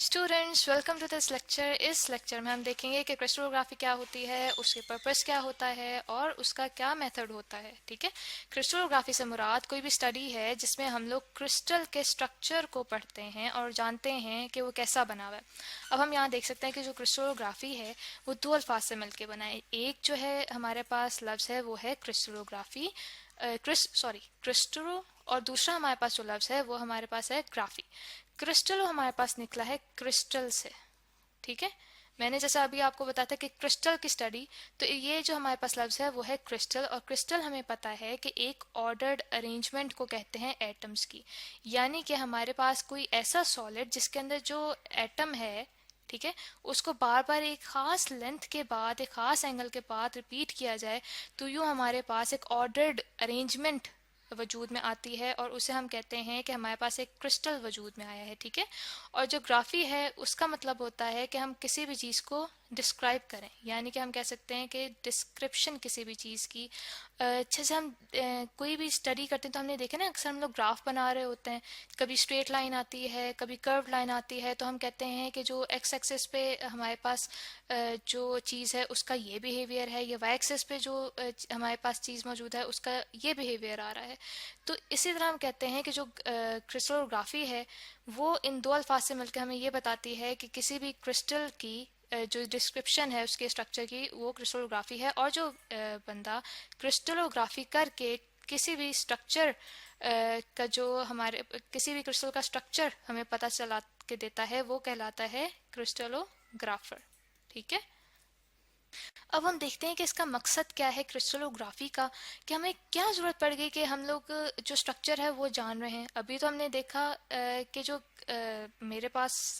Students, welcome to this lecture. इस lecture में हम देखेंगे कि क्रिस्टलोग्राफी क्या होती है, उसके पर्पस क्या होता है और उसका क्या मेथड होता है। ठीक है, क्रिस्टलोग्राफी से मुराद कोई भी स्टडी है जिसमें हम लोग क्रिस्टल के स्ट्रक्चर को पढ़ते हैं और जानते हैं कि वो कैसा बना हुआ है। अब हम यहाँ देख सकते हैं कि जो क्रिस्टलोग्राफी है वो दो अल्फाज से मिलकर बना है। एक जो है हमारे पास लफ्ज़ है वो है क्रिस्टलोग्राफी, क्रिस्टलो, और दूसरा हमारे पास जो लफ्ज़ है वो हमारे पास है ग्राफी। क्रिस्टल हमारे पास निकला है क्रिस्टल से। ठीक है, मैंने जैसा अभी आपको बताया था कि क्रिस्टल की स्टडी, तो ये जो हमारे पास लफ्ज़ है वो है क्रिस्टल। और क्रिस्टल हमें पता है कि एक ऑर्डर्ड अरेंजमेंट को कहते हैं एटम्स की, यानी कि हमारे पास कोई ऐसा सॉलिड जिसके अंदर जो एटम है, ठीक है, उसको बार बार एक ख़ास लेंथ के बाद, एक ख़ास एंगल के बाद रिपीट किया जाए तो यूँ हमारे पास एक ऑर्डर्ड अरेंजमेंट वजूद में आती है और उसे हम कहते हैं कि हमारे पास एक क्रिस्टल वजूद में आया है। ठीक है, और जो ग्राफी है उसका मतलब होता है कि हम किसी भी चीज़ को डिस्क्राइब करें, यानी कि हम कह सकते हैं कि डिस्क्रिप्शन किसी भी चीज़ की। अच्छे से हम कोई भी स्टडी करते हैं तो हमने देखा ना, अक्सर हम लोग ग्राफ बना रहे होते हैं, कभी स्ट्रेट लाइन आती है, कभी कर्व लाइन आती है, तो हम कहते हैं कि जो एक्स एक्सिस पे हमारे पास जो चीज़ है उसका ये बिहेवियर है, या वाई एक्सिस पे जो हमारे पास चीज़ मौजूद है उसका ये बिहेवियर आ रहा है। तो इसी तरह हम कहते हैं कि जो क्रिस्टलोग्राफी है वो इन दो अल्फाज से मिलकर हमें ये बताती है कि किसी भी क्रिस्टल की जो डिस्क्रिप्शन है उसके स्ट्रक्चर की, वो क्रिस्टलोग्राफी है। और जो बंदा क्रिस्टलोग्राफी करके किसी भी स्ट्रक्चर का, जो हमारे किसी भी क्रिस्टल का स्ट्रक्चर हमें पता चला के देता है, वो कहलाता है क्रिस्टलोग्राफर। ठीक है, अब हम देखते हैं कि इसका मकसद क्या है क्रिस्टलोग्राफी का, कि हमें क्या ज़रूरत पड़ गई कि हम लोग जो स्ट्रक्चर है वो जान रहे हैं। अभी तो हमने देखा कि जो मेरे पास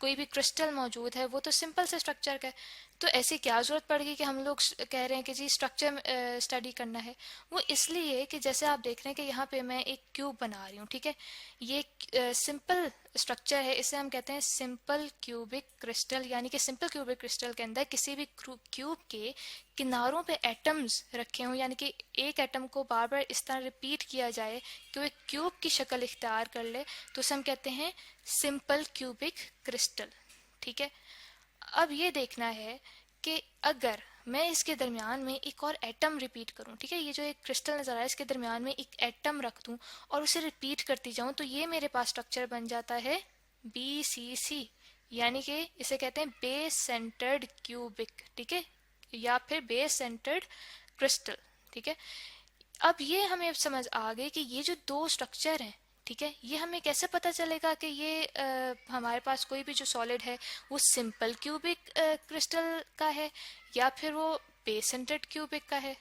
कोई भी क्रिस्टल मौजूद है वो तो सिंपल से स्ट्रक्चर का है, तो ऐसी क्या ज़रूरत पड़ गई कि हम लोग कह रहे हैं कि जी स्ट्रक्चर स्टडी करना है। वो इसलिए कि जैसे आप देख रहे हैं कि यहाँ पे मैं एक क्यूब बना रही हूँ। ठीक है, ये सिंपल स्ट्रक्चर है, इसे हम कहते हैं सिंपल क्यूबिक क्रिस्टल, यानी कि सिंपल क्यूबिक क्रिस्टल के अंदर किसी भी क्यूब के किनारों पे एटम्स रखे हों, यानी कि एक एटम को बार बार इस तरह रिपीट किया जाए कि वो एक क्यूब की शक्ल इख्तियार कर ले, तो उसे हम कहते हैं सिंपल क्यूबिक क्रिस्टल। ठीक है, अब ये देखना है कि अगर मैं इसके दरमियान में एक और एटम रिपीट करूं, ठीक है, ये जो एक क्रिस्टल नजर आया इसके दरमियान में एक एटम रख दूं और उसे रिपीट करती जाऊं, तो ये मेरे पास स्ट्रक्चर बन जाता है BCC, यानी कि इसे कहते हैं बेस सेंटर्ड क्यूबिक। ठीक है, या फिर बेस सेंटर्ड क्रिस्टल। ठीक है, अब ये हमें समझ आ गई कि ये जो दो स्ट्रक्चर हैं, ठीक है, ये हमें कैसे पता चलेगा कि ये हमारे पास कोई भी जो सॉलिड है वो सिंपल क्यूबिक क्रिस्टल का है या फिर वो बेस सेंटर्ड क्यूबिक का है।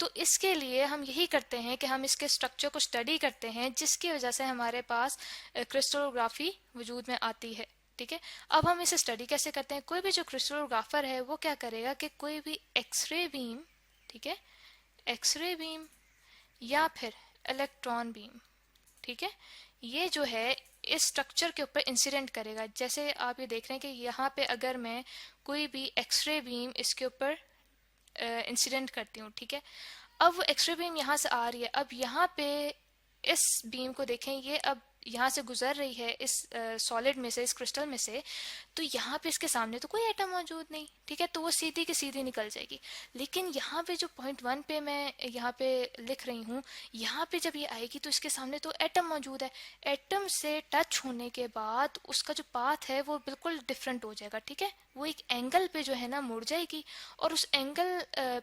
तो इसके लिए हम यही करते हैं कि हम इसके स्ट्रक्चर को स्टडी करते हैं, जिसकी वजह से हमारे पास क्रिस्टलोग्राफी वजूद में आती है। ठीक है, अब हम इसे स्टडी कैसे करते हैं। कोई भी जो क्रिस्टलोग्राफर है वो क्या करेगा कि कोई भी एक्सरे बीम, ठीक है, एक्सरे बीम या फिर इलेक्ट्रॉन बीम, ठीक है, ये जो है इस स्ट्रक्चर के ऊपर इंसिडेंट करेगा। जैसे आप ये देख रहे हैं कि यहाँ पे अगर मैं कोई भी एक्सरे बीम इसके ऊपर इंसिडेंट करती हूँ, ठीक है, अब वो एक्सरे बीम यहाँ से आ रही है। अब यहाँ पे इस बीम को देखें, ये अब यहाँ से गुजर रही है इस सॉलिड में से, इस क्रिस्टल में से, तो यहाँ पे इसके सामने तो कोई एटम मौजूद नहीं। ठीक है, तो वो सीधी की सीधी निकल जाएगी। लेकिन यहाँ पे जो पॉइंट 1 पे मैं यहाँ पे लिख रही हूँ, यहाँ पे जब ये आएगी तो इसके सामने तो एटम मौजूद है। एटम से टच होने के बाद उसका जो पाथ है वो बिल्कुल डिफरेंट हो जाएगा। ठीक है, वो एक एंगल पे जो है ना मुड़ जाएगी और उस एंगल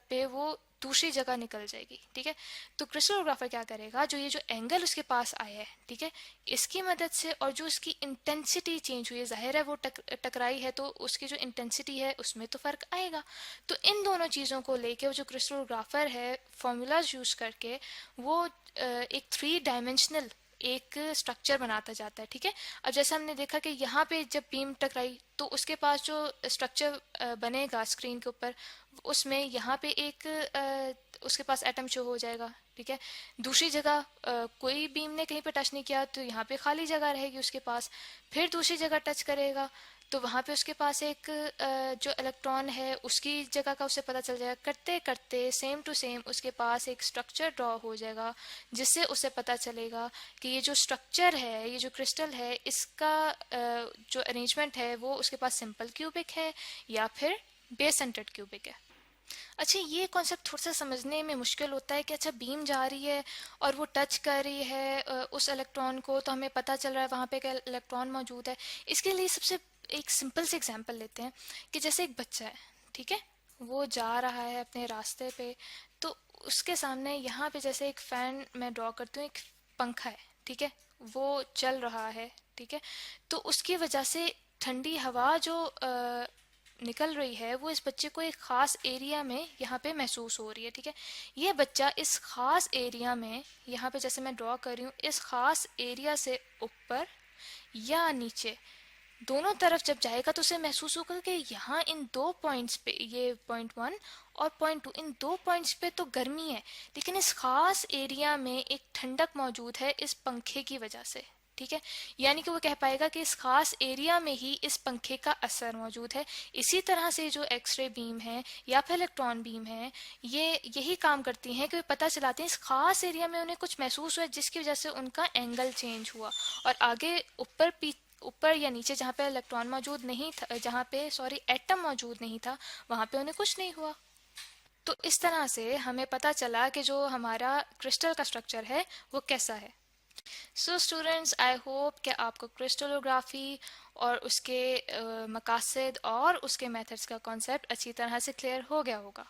पे वो दूसरी जगह निकल जाएगी। ठीक है, तो क्रिस्टलोग्राफर क्या करेगा, जो ये जो एंगल उसके पास आया है, ठीक है, इसकी मदद से, और जो इसकी इंटेंसिटी चेंज हुई है, जाहिर है वो टकराई है तो उसकी जो इंटेंसिटी है उसमें तो फर्क आएगा। तो इन दोनों चीज़ों को लेके वो जो क्रिस्टलोग्राफर है फॉर्मूलाज यूज करके वो एक 3 डायमेंशनल एक स्ट्रक्चर बनाता जाता है। ठीक है, अब जैसे हमने देखा कि यहाँ पे जब बीम टकराई तो उसके पास जो स्ट्रक्चर बनेगा स्क्रीन के ऊपर, उसमें यहाँ पे एक उसके पास एटम शो हो जाएगा। ठीक है, दूसरी जगह कोई बीम ने कहीं पे टच नहीं किया तो यहाँ पे खाली जगह रहेगी उसके पास। फिर दूसरी जगह टच करेगा तो वहाँ पे उसके पास एक जो इलेक्ट्रॉन है उसकी जगह का उसे पता चल जाएगा। करते करते सेम टू सेम उसके पास एक स्ट्रक्चर ड्रॉ हो जाएगा, जिससे उसे पता चलेगा कि ये जो स्ट्रक्चर है, ये जो क्रिस्टल है, इसका जो अरेंजमेंट है वो उसके पास सिंपल क्यूबिक है या फिर बेस सेंटर्ड क्यूबिक है। अच्छा, ये कॉन्सेप्ट थोड़ा सा समझने में मुश्किल होता है कि अच्छा बीम जा रही है और वो टच कर रही है उस इलेक्ट्रॉन को, तो हमें पता चल रहा है वहाँ पे एक इलेक्ट्रॉन मौजूद है। इसके लिए सबसे एक सिंपल से एग्जांपल लेते हैं कि जैसे एक बच्चा है, ठीक है, वो जा रहा है अपने रास्ते पे, तो उसके सामने यहाँ पे जैसे एक फ़ैन मैं ड्रॉ करती हूँ, एक पंखा है, ठीक है, वो चल रहा है, ठीक है, तो उसकी वजह से ठंडी हवा जो निकल रही है वो इस बच्चे को एक ख़ास एरिया में यहाँ पे महसूस हो रही है, ठीक है। ये बच्चा इस ख़ास एरिया में, यहाँ पे जैसे मैं ड्रॉ कर रही हूँ, इस ख़ास एरिया से ऊपर या नीचे दोनों तरफ जब जाएगा तो उसे महसूस होगा कि यहाँ इन दो पॉइंट्स पे, ये पॉइंट 1 और पॉइंट 2, इन दो पॉइंट्स पे तो गर्मी है, लेकिन इस खास एरिया में एक ठंडक मौजूद है इस पंखे की वजह से, ठीक है। यानी कि वो कह पाएगा कि इस खास एरिया में ही इस पंखे का असर मौजूद है। इसी तरह से जो एक्सरे बीम है या फिर इलेक्ट्रॉन बीम है, ये यही काम करती हैं कि वे पता चलाते हैं इस खास एरिया में उन्हें कुछ महसूस हुआ जिसकी वजह से उनका एंगल चेंज हुआ, और आगे ऊपर या नीचे जहाँ पे इलेक्ट्रॉन मौजूद नहीं था, जहाँ पे सॉरी एटम मौजूद नहीं था, वहाँ पे उन्हें कुछ नहीं हुआ। तो इस तरह से हमें पता चला कि जो हमारा क्रिस्टल का स्ट्रक्चर है वो कैसा है। सो स्टूडेंट्स, आई होप कि आपको क्रिस्टलोग्राफी और उसके मकासद और उसके मेथड्स का कॉन्सेप्ट अच्छी तरह से क्लियर हो गया होगा।